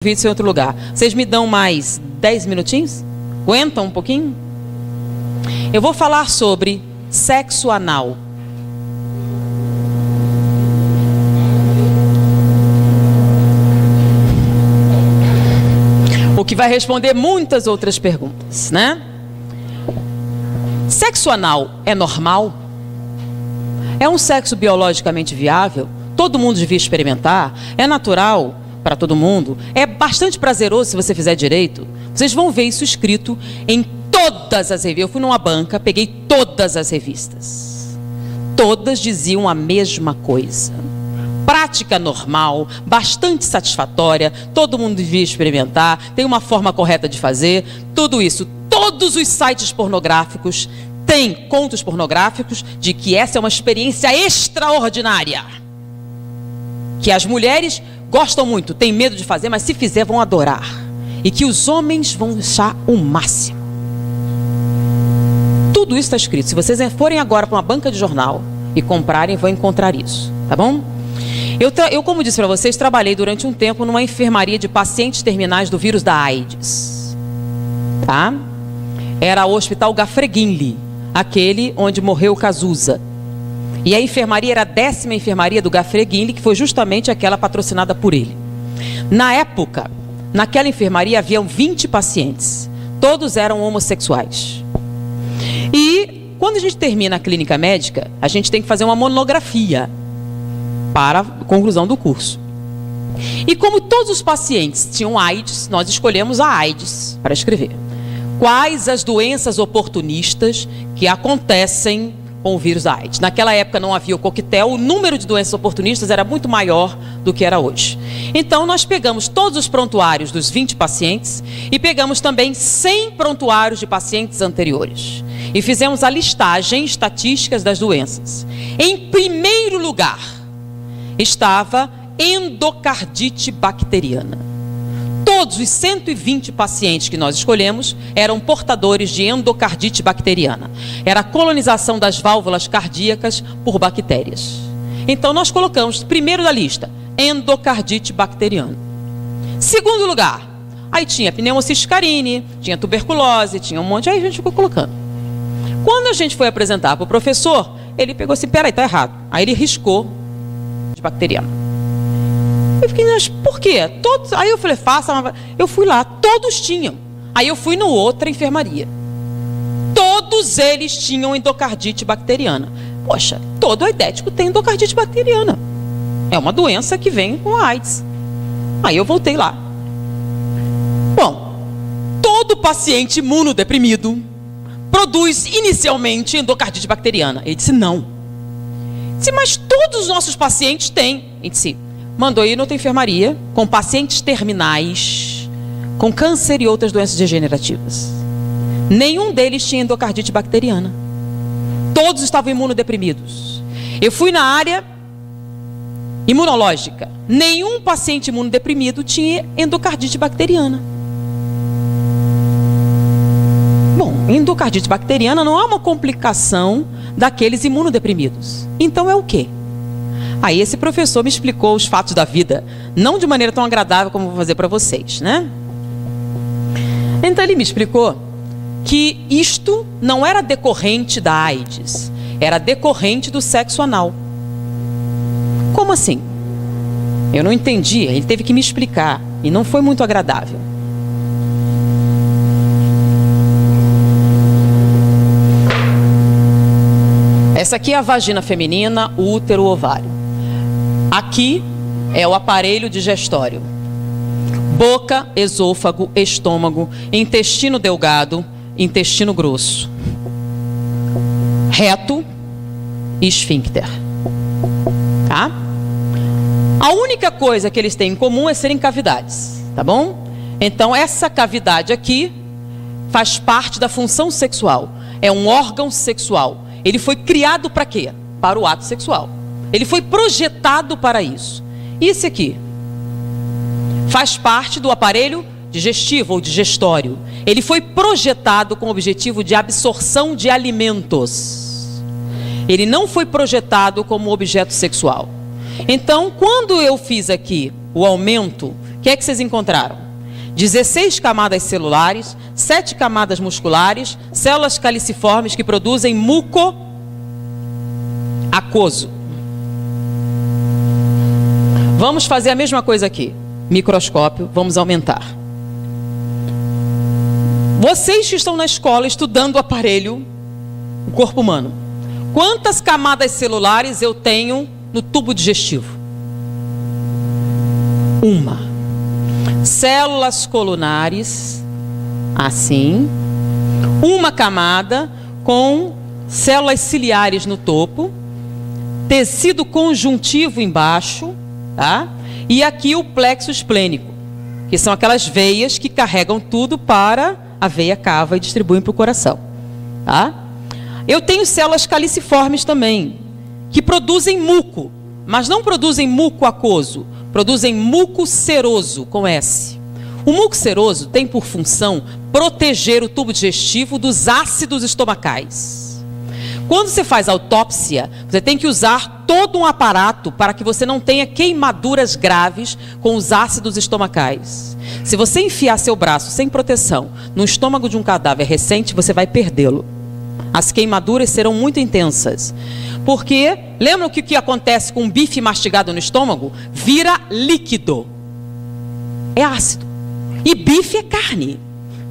vídeo em outro lugar. Vocês me dão mais 10 minutinhos? Aguentam um pouquinho? Eu vou falar sobre sexo anal. O que vai responder muitas outras perguntas, né? Sexo anal é normal? É um sexo biologicamente viável? Todo mundo devia experimentar? É natural para todo mundo? É bastante prazeroso se você fizer direito? Vocês vão ver isso escrito em todas as revistas. Eu fui numa banca, peguei todas as revistas. Todas diziam a mesma coisa. Prática normal, bastante satisfatória, todo mundo devia experimentar, tem uma forma correta de fazer, tudo isso. Todos os sites pornográficos têm contos pornográficos de que essa é uma experiência extraordinária. Que as mulheres gostam muito, têm medo de fazer, mas se fizer vão adorar. E que os homens vão achar o máximo. Tudo isso está escrito. Se vocês forem agora para uma banca de jornal e comprarem, vão encontrar isso, tá bom? Eu, como disse para vocês, trabalhei durante um tempo numa enfermaria de pacientes terminais do vírus da AIDS. Tá? Era o Hospital Gafreguinli, aquele onde morreu Cazuza. E a enfermaria era a 10ª enfermaria do Gafreguinli, que foi justamente aquela patrocinada por ele. Na época, naquela enfermaria haviam 20 pacientes. Todos eram homossexuais. E quando a gente termina a clínica médica, a gente tem que fazer uma monografia para a conclusão do curso. E como todos os pacientes tinham AIDS, nós escolhemos a AIDS para escrever. Quais as doenças oportunistas que acontecem com o vírus da AIDS? Naquela época não havia o coquetel, o número de doenças oportunistas era muito maior do que era hoje. Então nós pegamos todos os prontuários dos 20 pacientes e pegamos também 100 prontuários de pacientes anteriores. E fizemos a listagem estatísticas das doenças. Em primeiro lugar estava endocardite bacteriana. Todos os 120 pacientes que nós escolhemos eram portadores de endocardite bacteriana. Era a colonização das válvulas cardíacas por bactérias. Então nós colocamos, primeiro da lista, endocardite bacteriana. Segundo lugar, aí tinha pneumociste carine, tinha tuberculose, tinha um monte, aí a gente ficou colocando. Quando a gente foi apresentar para o professor, ele pegou assim, peraí, tá errado. Aí ele riscou de bacteriana. Eu fiquei, mas por quê? Todos... Aí eu falei, faça. Eu fui lá, todos tinham. Aí eu fui no outra enfermaria. Todos eles tinham endocardite bacteriana. Poxa, todo aidético tem endocardite bacteriana. É uma doença que vem com a AIDS. Aí eu voltei lá. Bom, todo paciente imunodeprimido produz inicialmente endocardite bacteriana. Ele disse, não. Disse, mas todos os nossos pacientes têm. Ele disse, mandou ir noutra enfermaria com pacientes terminais, com câncer e outras doenças degenerativas. Nenhum deles tinha endocardite bacteriana. Todos estavam imunodeprimidos. Eu fui na área imunológica. Nenhum paciente imunodeprimido tinha endocardite bacteriana. Bom, endocardite bacteriana não é uma complicação daqueles imunodeprimidos. Então é o quê? Aí esse professor me explicou os fatos da vida, não de maneira tão agradável como vou fazer para vocês, né? Então ele me explicou que isto não era decorrente da AIDS, era decorrente do sexo anal. Como assim? Eu não entendi, ele teve que me explicar e não foi muito agradável. Essa aqui é a vagina feminina, o útero, o ovário. Aqui é o aparelho digestório. Boca, esôfago, estômago, intestino delgado, intestino grosso. Reto e esfíncter. Tá? A única coisa que eles têm em comum é serem cavidades, tá bom? Então essa cavidade aqui faz parte da função sexual. É um órgão sexual. Ele foi criado para quê? Para o ato sexual. Ele foi projetado para isso. E esse aqui faz parte do aparelho digestivo ou digestório. Ele foi projetado com o objetivo de absorção de alimentos. Ele não foi projetado como objeto sexual. Então, quando eu fiz aqui o aumento O que é que vocês encontraram? 16 camadas celulares, 7 camadas musculares, células caliciformes que produzem muco aquoso. Vamos fazer a mesma coisa aqui. Microscópio, vamos aumentar. Vocês que estão na escola estudando o aparelho, o corpo humano, quantas camadas celulares eu tenho no tubo digestivo? Uma. Células colunares, assim. Uma camada com células ciliares no topo, tecido conjuntivo embaixo, tá? E aqui o plexo esplênico, que são aquelas veias que carregam tudo para a veia cava e distribuem para o coração, tá? Eu tenho células caliciformes também, que produzem muco, mas não produzem muco aquoso, produzem muco seroso, com S. O muco seroso tem por função proteger o tubo digestivo dos ácidos estomacais. Quando você faz autópsia, você tem que usar todo um aparato para que você não tenha queimaduras graves com os ácidos estomacais. Se você enfiar seu braço sem proteção no estômago de um cadáver recente, você vai perdê-lo. As queimaduras serão muito intensas. Porque, lembram que o que acontece com um bife mastigado no estômago? Vira líquido. É ácido. E bife é carne.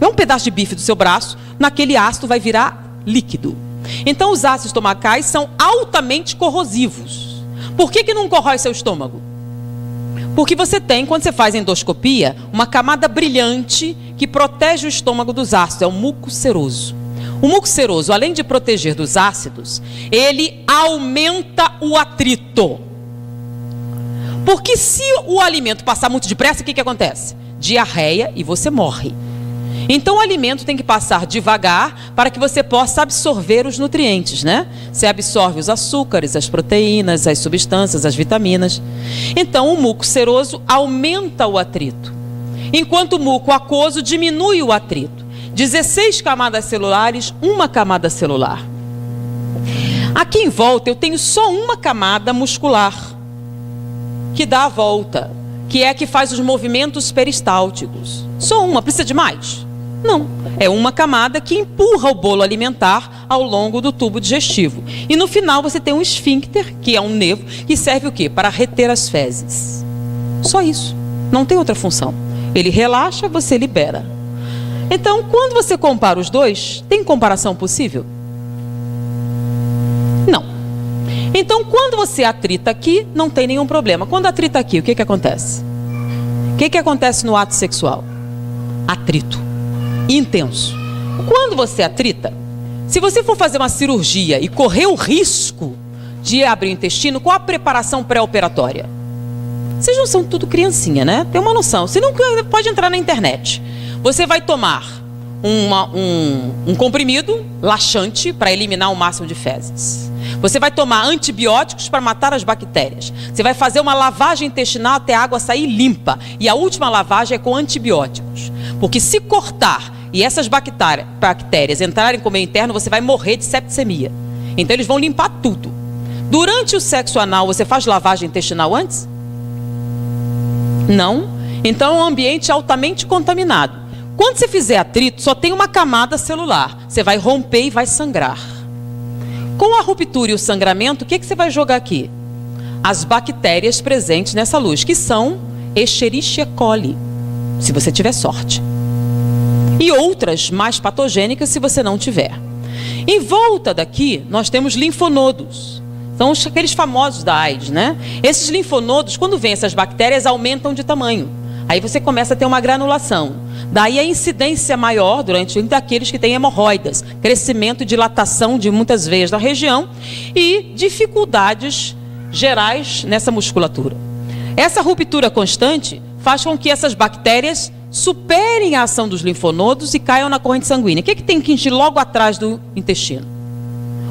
É um pedaço de bife do seu braço, naquele ácido vai virar líquido. Então os ácidos estomacais são altamente corrosivos. Por que não corrói seu estômago? Porque você tem, quando você faz endoscopia, uma camada brilhante que protege o estômago dos ácidos, é o muco seroso. O muco seroso, além de proteger dos ácidos, ele aumenta o atrito. Porque se o alimento passar muito depressa, o que acontece? Diarreia e você morre. Então o alimento tem que passar devagar para que você possa absorver os nutrientes, né? Você absorve os açúcares, as proteínas, as substâncias, as vitaminas. Então o muco seroso aumenta o atrito, enquanto o muco aquoso diminui o atrito. 16 camadas celulares, uma camada celular. Aqui em volta eu tenho só uma camada muscular, que dá a volta, que é a que faz os movimentos peristálticos. Só uma, precisa de mais? Não, é uma camada que empurra o bolo alimentar ao longo do tubo digestivo. E no final você tem um esfíncter, que é um nervo, que serve o quê? Para reter as fezes. Só isso, não tem outra função. Ele relaxa, você libera. Então, quando você compara os dois, tem comparação possível? Não. Então, quando você atrita aqui, não tem nenhum problema. Quando atrita aqui, o que acontece? O que acontece no ato sexual? Atrito intenso. Quando você atrita, se você for fazer uma cirurgia e correr o risco de abrir o intestino, qual a preparação pré-operatória? Vocês não são tudo criancinha, né? Tem uma noção. Você não pode entrar na internet. Você vai tomar um comprimido laxante para eliminar o máximo de fezes. Você vai tomar antibióticos para matar as bactérias. Você vai fazer uma lavagem intestinal até a água sair limpa. E a última lavagem é com antibióticos. Porque se cortar e essas bactérias entrarem com o meio interno, você vai morrer de septicemia. Então eles vão limpar tudo. Durante o sexo anal, você faz lavagem intestinal antes? Não. Então é um ambiente altamente contaminado. Quando você fizer atrito, só tem uma camada celular. Você vai romper e vai sangrar. Com a ruptura e o sangramento, o que você vai jogar aqui? As bactérias presentes nessa luz, que são Escherichia coli, se você tiver sorte. E outras mais patogênicas, se você não tiver. Em volta daqui, nós temos linfonodos. São aqueles famosos da AIDS, né? Esses linfonodos, quando vêm essas bactérias, aumentam de tamanho. Aí você começa a ter uma granulação. Daí a incidência maior durante daqueles que têm hemorroidas, crescimento e dilatação de muitas veias da região e dificuldades gerais nessa musculatura. Essa ruptura constante faz com que essas bactérias superem a ação dos linfonodos e caiam na corrente sanguínea. O que tem que ir logo atrás do intestino?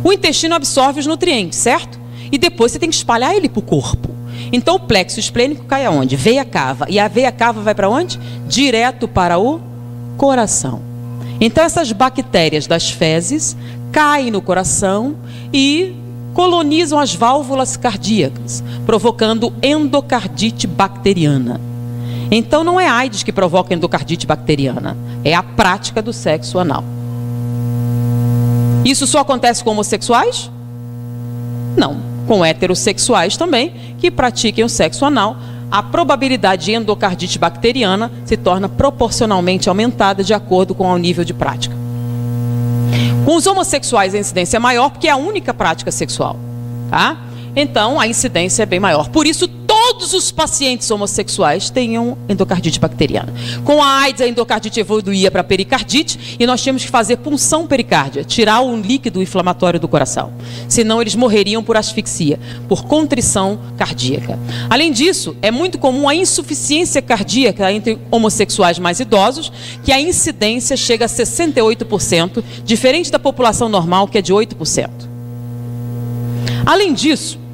O intestino absorve os nutrientes, certo? E depois você tem que espalhar ele para o corpo. Então o plexo esplênico cai aonde? Veia cava. E a veia cava vai para onde? Direto para o coração. Então essas bactérias das fezes caem no coração e colonizam as válvulas cardíacas, provocando endocardite bacteriana. Então não é AIDS que provoca endocardite bacteriana, é a prática do sexo anal. Isso só acontece com homossexuais? Não, com heterossexuais também, que pratiquem o sexo anal, a probabilidade de endocardite bacteriana se torna proporcionalmente aumentada de acordo com o nível de prática. Com os homossexuais a incidência é maior porque é a única prática sexual, tá? Então a incidência é bem maior. Por isso todos os pacientes homossexuais tenham endocardite bacteriana. Com a AIDS a endocardite evoluía para pericardite e nós tínhamos que fazer punção pericárdia, tirar o líquido inflamatório do coração. Senão eles morreriam por asfixia, por contrição cardíaca. Além disso, é muito comum a insuficiência cardíaca entre homossexuais mais idosos, que a incidência chega a 68%, diferente da população normal, que é de 8%. Além disso,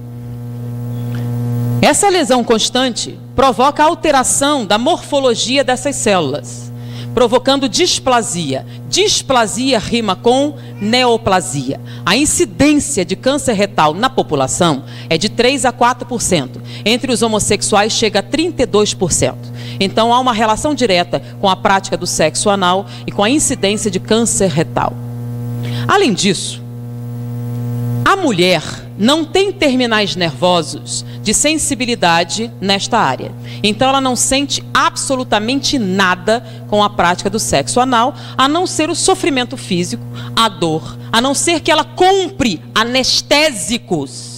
essa lesão constante provoca alteração da morfologia dessas células, provocando displasia. Displasia rima com neoplasia. A incidência de câncer retal na população é de 3 a 4%. Entre os homossexuais chega a 32%. Então há uma relação direta com a prática do sexo anal e com a incidência de câncer retal. Além disso, a mulher não tem terminais nervosos de sensibilidade nesta área. Então ela não sente absolutamente nada com a prática do sexo anal, a não ser o sofrimento físico, a dor, a não ser que ela compre anestésicos,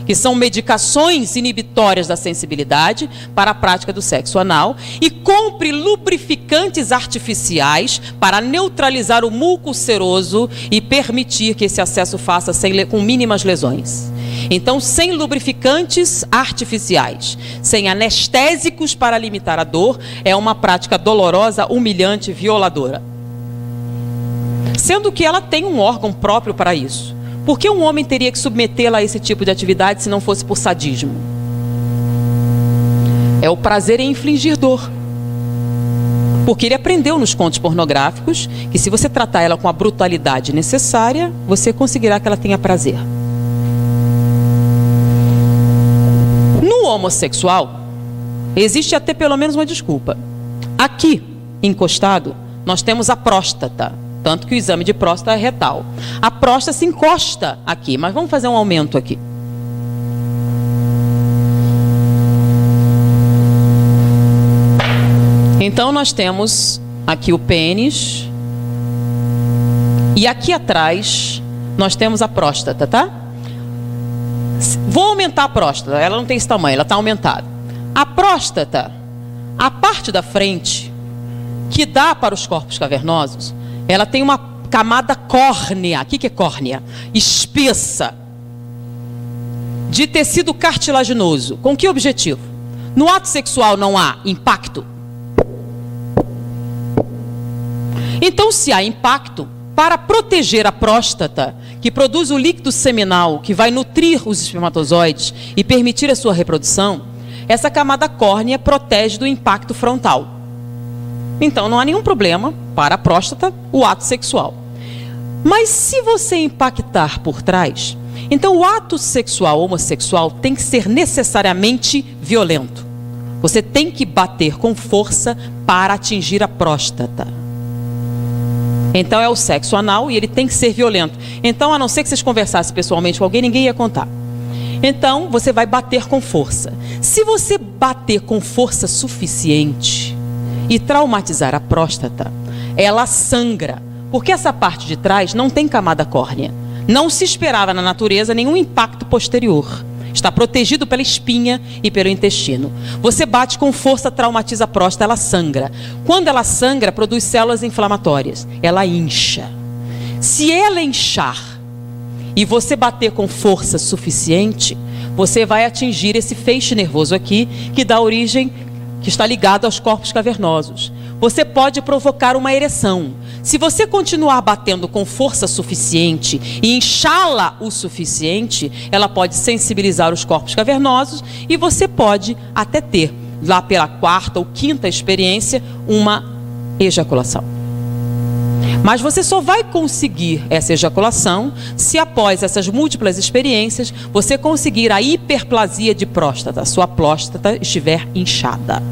que são medicações inibitórias da sensibilidade para a prática do sexo anal, e compre lubrificantes artificiais para neutralizar o muco seroso e permitir que esse acesso faça com mínimas lesões. Então, sem lubrificantes artificiais, sem anestésicos para limitar a dor, é uma prática dolorosa, humilhante, violadora. Sendo que ela tem um órgão próprio para isso. Por que um homem teria que submetê-la a esse tipo de atividade se não fosse por sadismo? É o prazer em infligir dor. Porque ele aprendeu nos contos pornográficos que se você tratar ela com a brutalidade necessária, você conseguirá que ela tenha prazer. No homossexual, existe até pelo menos uma desculpa. Aqui, encostado, nós temos a próstata. Tanto que o exame de próstata é retal. A próstata se encosta aqui, mas vamos fazer um aumento aqui. Então nós temos aqui o pênis. E aqui atrás nós temos a próstata, tá? Vou aumentar a próstata, ela não tem esse tamanho, ela está aumentada. A próstata, a parte da frente, que dá para os corpos cavernosos, ela tem uma camada córnea. O que é córnea? Espessa, de tecido cartilaginoso. Com que objetivo? No ato sexual não há impacto. Então, se há impacto, para proteger a próstata, que produz o líquido seminal, que vai nutrir os espermatozoides e permitir a sua reprodução, essa camada córnea protege do impacto frontal. Então não há nenhum problema para a próstata o ato sexual. Mas se você impactar por trás, então o ato sexual homossexual tem que ser necessariamente violento. Você tem que bater com força para atingir a próstata. Então é o sexo anal e ele tem que ser violento. Então, a não ser que vocês conversassem pessoalmente com alguém, ninguém ia contar. Então você vai bater com força. Se você bater com força suficiente e traumatizar a próstata, ela sangra, porque essa parte de trás não tem camada córnea. Não se esperava na natureza nenhum impacto posterior. Está protegido pela espinha e pelo intestino. Você bate com força, traumatiza a próstata, ela sangra. Quando ela sangra, produz células inflamatórias. Ela incha. Se ela inchar e você bater com força suficiente, você vai atingir esse feixe nervoso aqui, que dá origem, que está ligado aos corpos cavernosos. Você pode provocar uma ereção. Se você continuar batendo com força suficiente e inchá-la o suficiente, ela pode sensibilizar os corpos cavernosos e você pode até ter, lá pela quarta ou quinta experiência, uma ejaculação. Mas você só vai conseguir essa ejaculação se após essas múltiplas experiências você conseguir a hiperplasia de próstata, a sua próstata estiver inchada.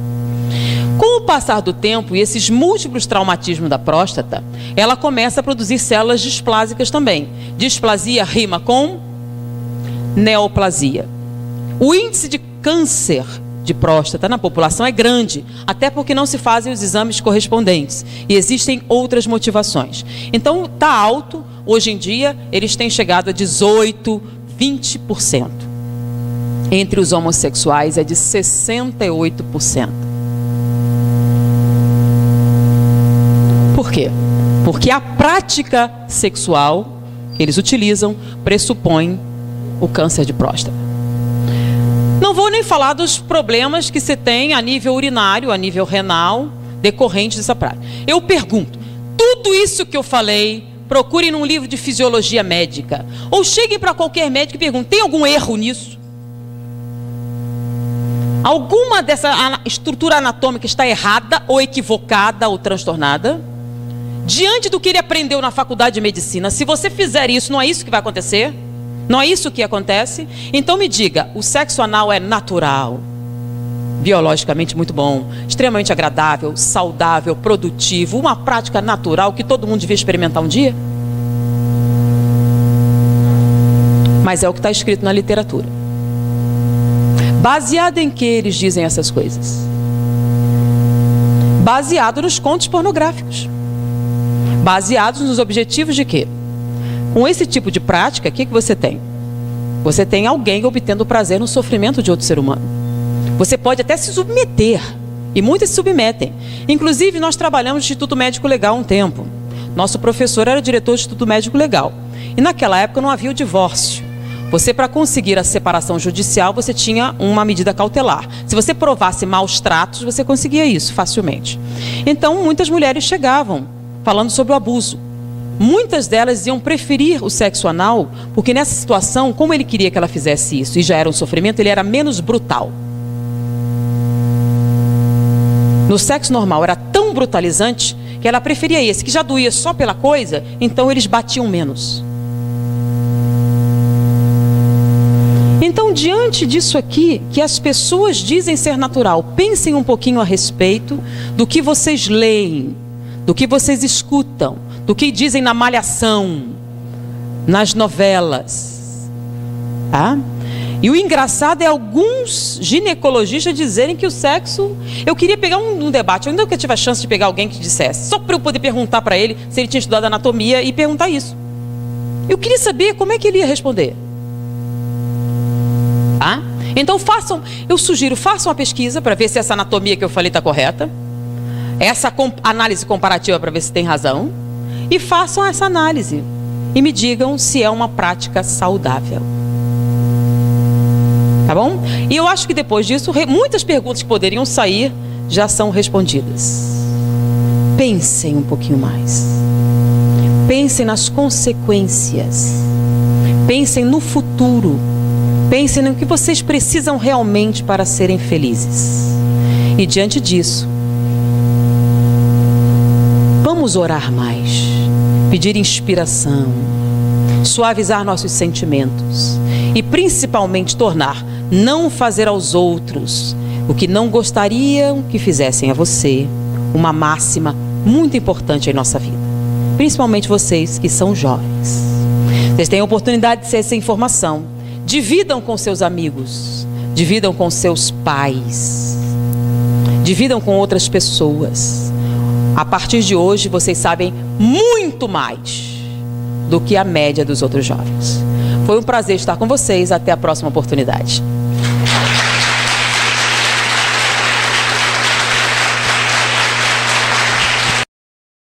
Com o passar do tempo e esses múltiplos traumatismos da próstata, ela começa a produzir células displásicas também. Displasia rima com neoplasia. O índice de câncer de próstata na população é grande, até porque não se fazem os exames correspondentes e existem outras motivações. Então está alto, hoje em dia eles têm chegado a 18%, 20%. Entre os homossexuais é de 68%. Por quê? Porque a prática sexual que eles utilizam pressupõe o câncer de próstata. Não vou nem falar dos problemas que se tem a nível urinário, a nível renal, decorrentes dessa prática. Eu pergunto, tudo isso que eu falei, procurem num livro de fisiologia médica, ou cheguem para qualquer médico e perguntem, tem algum erro nisso? Alguma dessa estrutura anatômica está errada, ou equivocada, ou transtornada? Diante do que ele aprendeu na faculdade de medicina, se você fizer isso, não é isso que vai acontecer? Não é isso que acontece? Então me diga, o sexo anal é natural, biologicamente muito bom, extremamente agradável, saudável, produtivo, uma prática natural que todo mundo devia experimentar um dia? Mas é o que está escrito na literatura. Baseado em que eles dizem essas coisas? Baseado nos contos pornográficos. Baseados nos objetivos de quê? Com esse tipo de prática, o que você tem? Você tem alguém obtendo prazer no sofrimento de outro ser humano. Você pode até se submeter, e muitos se submetem. Inclusive, nós trabalhamos no Instituto Médico Legal há um tempo. Nosso professor era diretor do Instituto Médico Legal. E naquela época não havia o divórcio. Você, para conseguir a separação judicial, você tinha uma medida cautelar. Se você provasse maus tratos, você conseguia isso facilmente. Então, muitas mulheres chegavam falando sobre o abuso. Muitas delas iam preferir o sexo anal, porque nessa situação, como ele queria que ela fizesse isso, e já era um sofrimento, ele era menos brutal. No sexo normal era tão brutalizante, que ela preferia esse, que já doía só pela coisa, então eles batiam menos. Então, diante disso aqui, que as pessoas dizem ser natural, pensem um pouquinho a respeito do que vocês leem, do que vocês escutam, do que dizem na malhação, nas novelas. Tá? E o engraçado é alguns ginecologistas dizerem que o sexo... Eu queria pegar um debate, eu nunca tive a chance de pegar alguém que dissesse, só para eu poder perguntar para ele se ele tinha estudado anatomia e perguntar isso. Eu queria saber como é que ele ia responder. Tá? Então eu sugiro, façam uma pesquisa para ver se essa anatomia que eu falei está correta. Essa análise comparativa para ver se tem razão. E façam essa análise. E me digam se é uma prática saudável. Tá bom? E eu acho que depois disso, muitas perguntas que poderiam sair já são respondidas. Pensem um pouquinho mais. Pensem nas consequências. Pensem no futuro. Pensem no que vocês precisam realmente para serem felizes. E diante disso, vamos orar mais, pedir inspiração, suavizar nossos sentimentos e principalmente não fazer aos outros o que não gostariam que fizessem a você, uma máxima muito importante em nossa vida. Principalmente vocês que são jovens. Vocês têm a oportunidade de ter essa informação. Dividam com seus amigos, dividam com seus pais, dividam com outras pessoas. A partir de hoje, vocês sabem muito mais do que a média dos outros jovens. Foi um prazer estar com vocês. Até a próxima oportunidade.